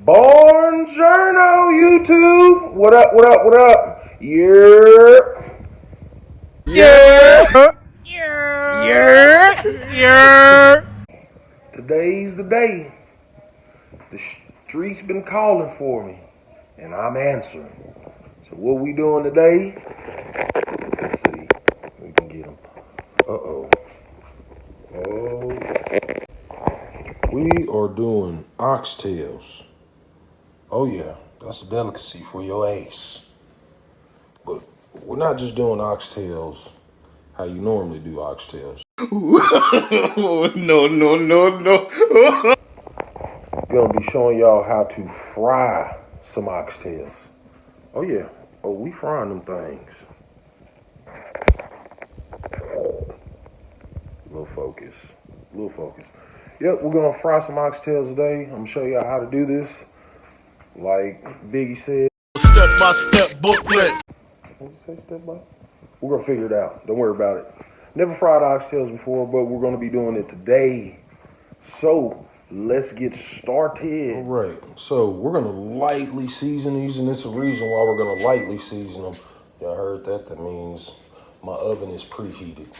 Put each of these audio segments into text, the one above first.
Buongiorno, YouTube. What up, what up, what up? Yeah. Yeah. Yeah. Yeah. Today's the day. The streets been calling for me, and I'm answering. So what we doing today? Let's see. We can get them. Uh-oh. Oh. We are doing oxtails. Oh yeah, that's a delicacy for your ace. But we're not just doing oxtails how you normally do oxtails. No, no, no, no. Gonna be showing y'all how to fry some oxtails. Oh yeah. Oh, we frying them things. Little focus. Little focus. Yep, we're gonna fry some oxtails today. I'm gonna show y'all how to do this. Like Biggie said. Step by step booklet. What did you say, step by? We're gonna figure it out. Don't worry about it. Never fried oxtails before, but we're gonna be doing it today. So let's get started. All right. So we're gonna lightly season these, and it's a reason why we're gonna lightly season them. Y'all heard that? That means my oven is preheated.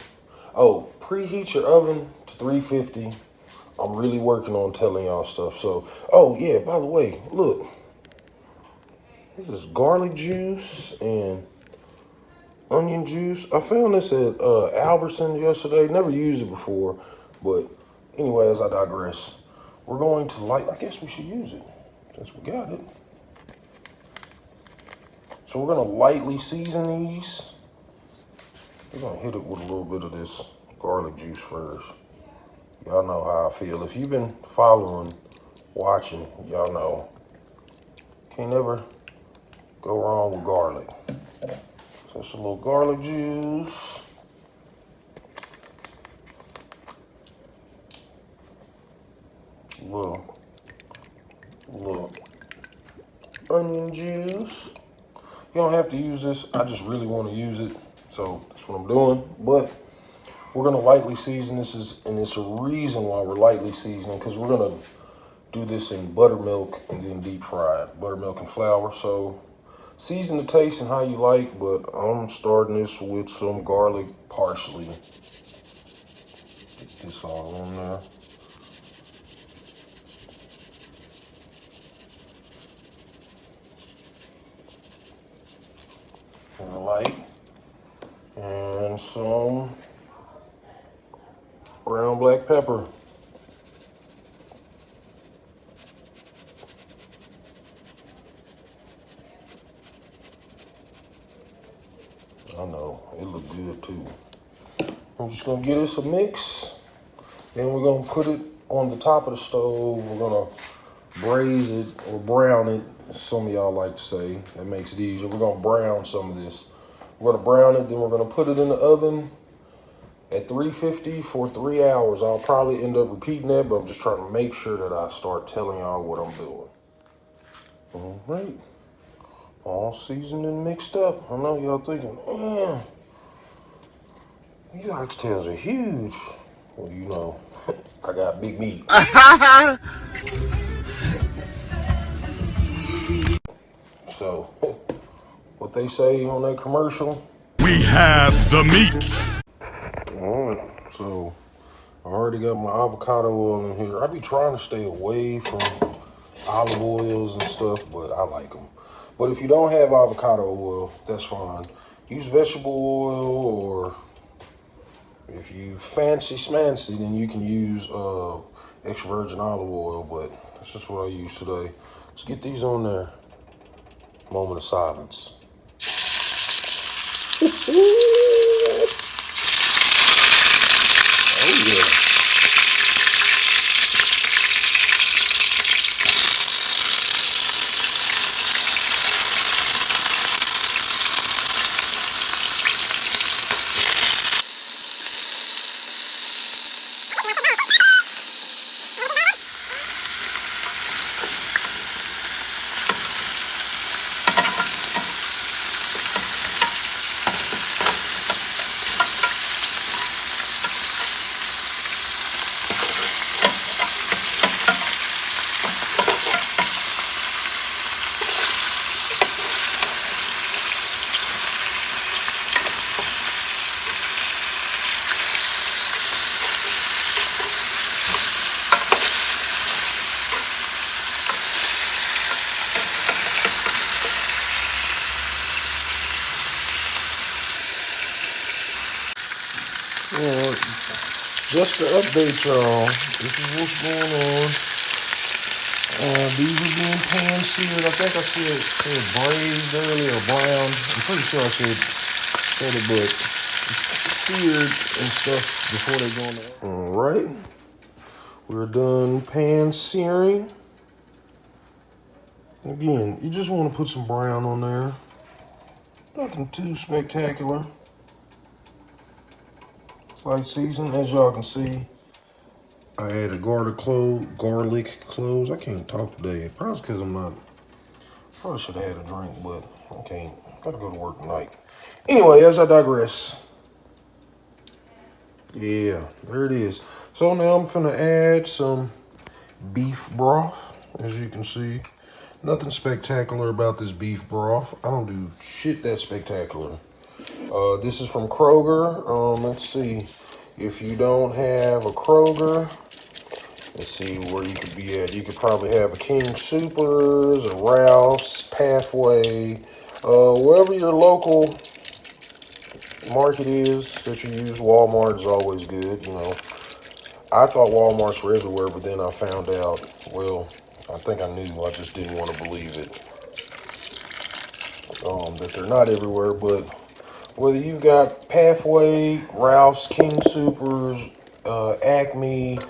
Oh, preheat your oven to 350. I'm really working on telling y'all stuff. So, oh yeah, by the way, look. This is garlic juice and onion juice. I found this at Albertsons yesterday. Never used it before, but anyway, as I digress, we're going to I guess we should use it since we got it. So we're gonna lightly season these. We're gonna hit it with a little bit of this garlic juice first. Y'all know how I feel. If you've been following, watching, y'all know. Can't never go wrong with garlic. So it's a little garlic juice. A little onion juice. You don't have to use this. I just really want to use it. So that's what I'm doing. But we're gonna lightly season this, and it's a reason why we're lightly seasoning, because we're gonna do this in buttermilk and then deep fried. Buttermilk and flour. So season the taste and how you like, but I'm starting this with some garlic parsley. Get this all on there. And light. And some brown black pepper. I know, it look good too. I'm just gonna give this a mix. Then we're gonna put it on the top of the stove. We're gonna braise it or brown it, as some of y'all like to say. That makes it easier. We're gonna brown some of this. We're gonna brown it, then we're gonna put it in the oven at 350 for 3 hours. I'll probably end up repeating that, but I'm just trying to make sure that I start telling y'all what I'm doing. All right. All seasoned and mixed up. I know y'all thinking, man, these oxtails are huge. Well, you know, I got big meat. So, what they say on that commercial? We have the meat. All right. So, I already got my avocado oil in here. I be trying to stay away from olive oils and stuff, but I like them. But if you don't have avocado oil, that's fine. Use vegetable oil, or if you fancy smancy, then you can use extra virgin olive oil, but that's just what I use today. Let's get these on there. Moment of silence. Oh yeah. just to update y'all, this is what's going on. These are being pan seared. I think I said braised earlier or brown. I'm pretty sure I said it, but it's seared and stuff before they go in the oven. All right, we're done pan searing. Again, you just want to put some brown on there. Nothing too spectacular. Light season, as y'all can see. I added garlic cloves. I can't talk today. Probably because I'm not. Probably should have had a drink, but I can't. Gotta go to work tonight. Anyway, as I digress. Yeah, there it is. So now I'm finna add some beef broth, as you can see. Nothing spectacular about this beef broth. I don't do shit that spectacular. This is from Kroger. Let's see. If you don't have a Kroger, let's see where you could be at. You could probably have a King Soopers, a Ralph's, Pathway, wherever your local market is that you use. Walmart is always good, you know. I thought Walmarts were everywhere, but then I found out, well, I think I knew, I just didn't want to believe it, that they're not everywhere. But whether you've got Pathway, Ralph's, King Soopers, Acme,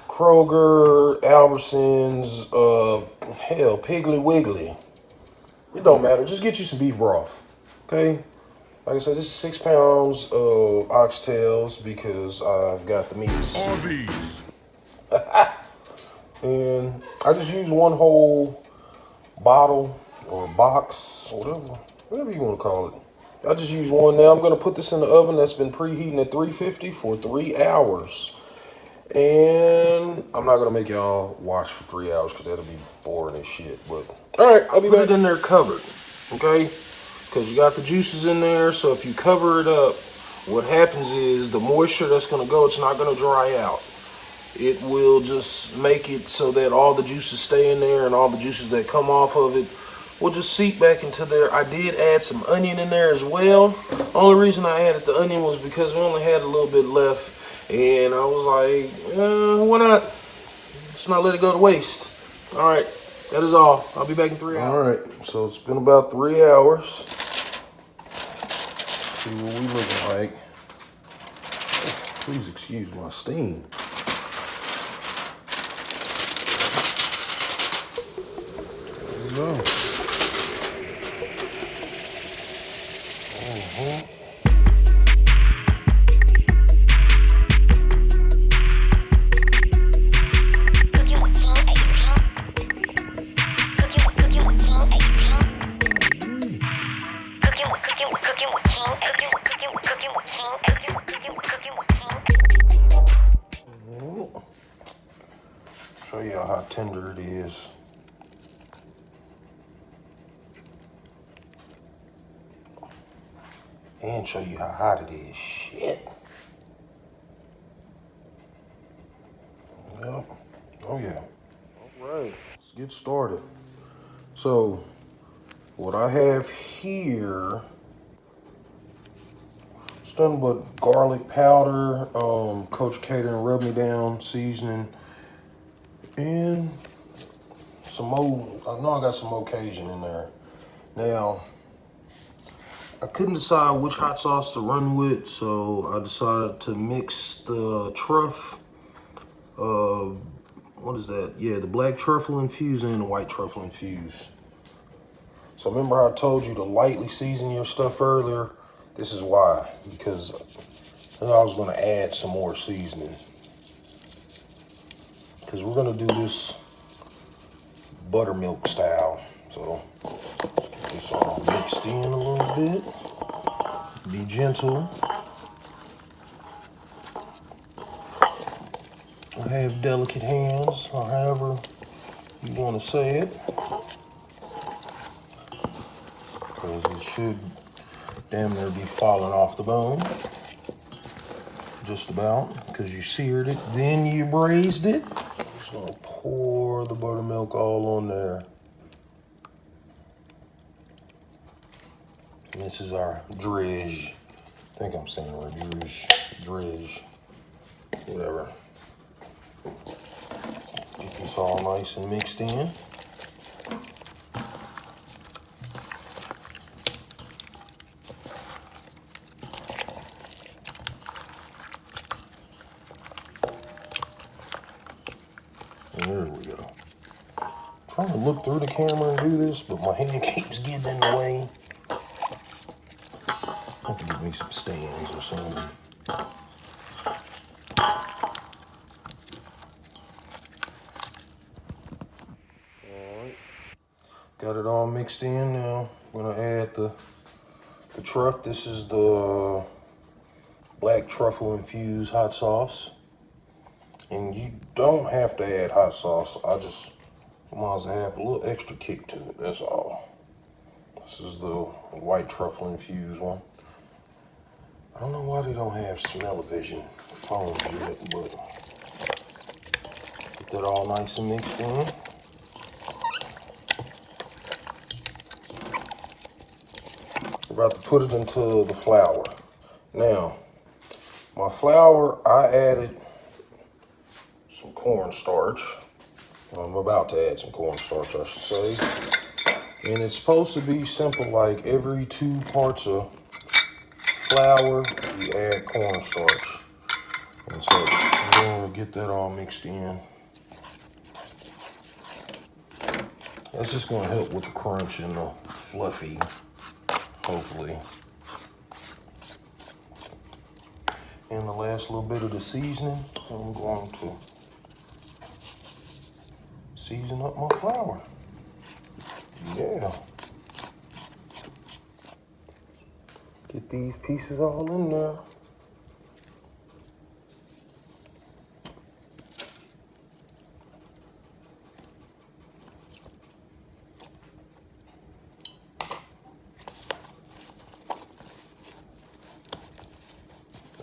Kroger, Albertsons, hell, Piggly Wiggly, it don't matter. Just get you some beef broth, okay? Like I said, this is 6 pounds of oxtails because I've got the meats. Arby's. And I just use one whole bottle or box, or whatever you want to call it. I just use one. Now I'm going to put this in the oven that's been preheating at 350 for 3 hours. And I'm not going to make y'all watch for 3 hours because that'll be boring as shit. But, all right, I'll be back in there covered, okay? Because you got the juices in there, so if you cover it up, what happens is the moisture that's going to go, it's not going to dry out. It will just make it so that all the juices stay in there, and all the juices that come off of it will just seep back into there. I did add some onion in there as well. The only reason I added the onion was because we only had a little bit left, and I was like, why not? Let's not let it go to waste. All right, that is all. I'll be back in 3 hours. All right, so it's been about 3 hours. See what we looking like. Oh, please excuse my steam. There we go. Show you how tender it is. And show you how hot it is. Shit. Yep. Oh yeah. All right. Let's get started. So, what I have here, it's nothing but garlic powder, Coach Catering Rub Me Down seasoning, and some more. I know I got some more Cajun in there. Now, I couldn't decide which hot sauce to run with, so I decided to mix the truff. What is that? Yeah, the black truffle infused and the white truffle infused. So remember how I told you to lightly season your stuff earlier? This is why, because I was going to add some more seasoning. Because we're going to do this buttermilk style. So get this all mixed in a little bit. Be gentle. I have delicate hands, or however you want to say it. Because it should damn near be falling off the bone. Just about, because you seared it, then you braised it. Just gonna pour the buttermilk all on there. And this is our dredge. I think I'm saying it right, dredge. whatever. Get this all nice and mixed in. There we go. I'm trying to look through the camera and do this, but my hand keeps getting in the way. I have to get me some stands or something. Alright. Got it all mixed in now. I'm gonna add the truff. This is the black truffle infused hot sauce. And you don't have to add hot sauce. I just might as well have a little extra kick to it, that's all. This is the white truffle infused one. I don't know why they don't have smell-o-vision foams yet, but get that all nice and mixed in. We're about to put it into the flour. Now, my flour, I added some cornstarch. I'm about to add some cornstarch, I should say. And it's supposed to be simple, like every 2 parts of flour, you add cornstarch. And so I'm going to get that all mixed in. That's just going to help with the crunch and the fluffy, hopefully. And the last little bit of the seasoning, I'm going to season up my flour. Yeah. Get these pieces all in there.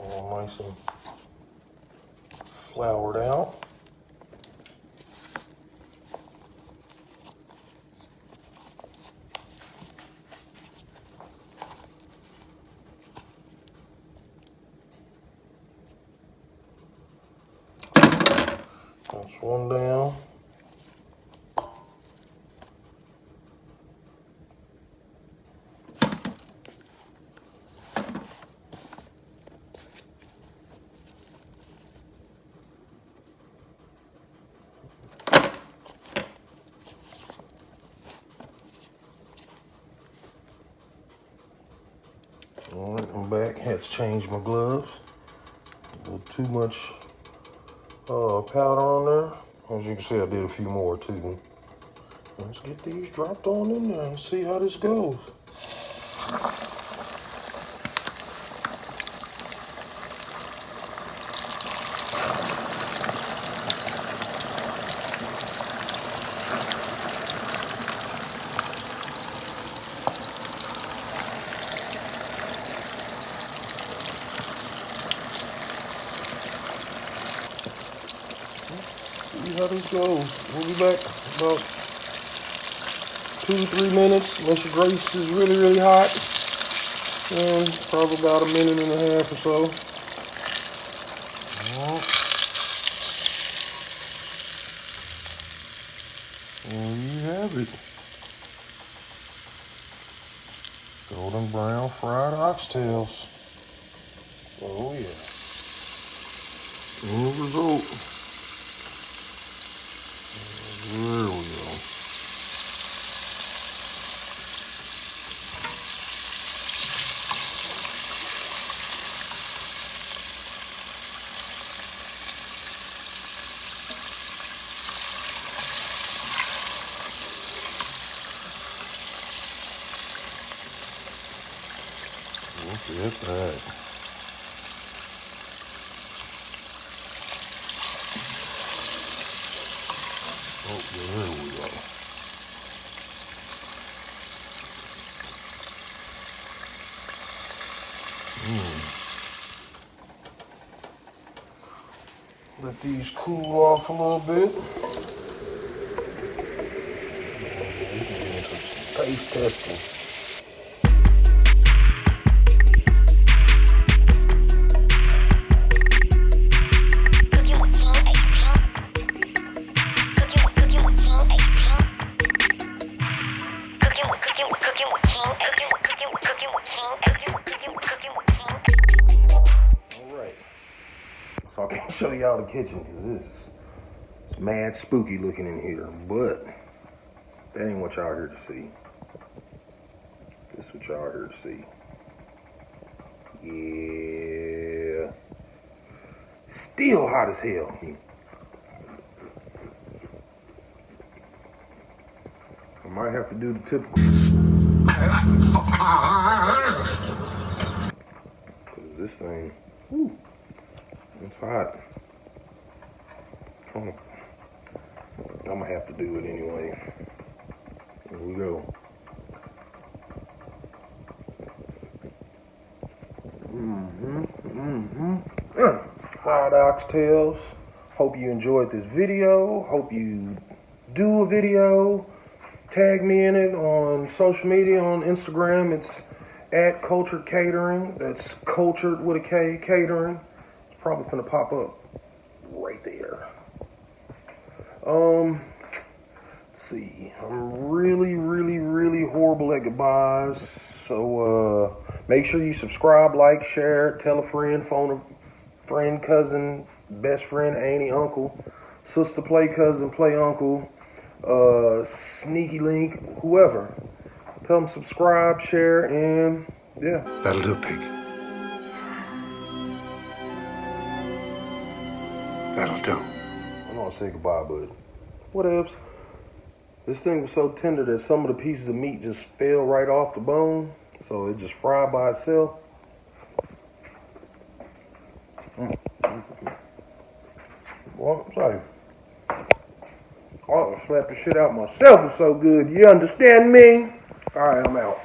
All nice and floured out. That's one down. All right, I'm back. Had to change my gloves. A little too much powder on there. As you can see, I did a few more too. Let's get these dropped on in there and see how this goes. See how this goes. We'll be back about 2 to 3 minutes, unless your grease is really, really hot. And probably about 1.5 minutes or so. There you have it. Golden brown fried oxtails. Oh yeah. End result. There we go. Look at that. Oh, there we go. Let these cool off a little bit. We can get into some taste testing. y'all the kitchen because it's mad spooky looking in here. But that ain't what y'all here to see. This is what y'all here to see. Yeah. Still hot as hell. I might have to do the typical. Cause this thing, whew, it's hot. I'm gonna have to do it anyway. Here we go. Fried Oxtails. Hope you enjoyed this video. Hope you do a video. Tag me in it on social media, on Instagram. It's at Cultured Catering. That's Cultured with a K, Catering. It's probably gonna pop up right there. Let's see. I'm really horrible at goodbyes. So make sure you subscribe, like, share, tell a friend, phone a friend, cousin, best friend, auntie, uncle, sister, play cousin, play uncle, sneaky link, whoever. Tell them subscribe, share, and yeah. That'll do, pig. That'll do. I'm gonna say goodbye, bud. What else? This thing was so tender that some of the pieces of meat just fell right off the bone, so it just fried by itself. Well, I'm sorry. I slapped the shit out myself. It's so good. You understand me? All right, I'm out.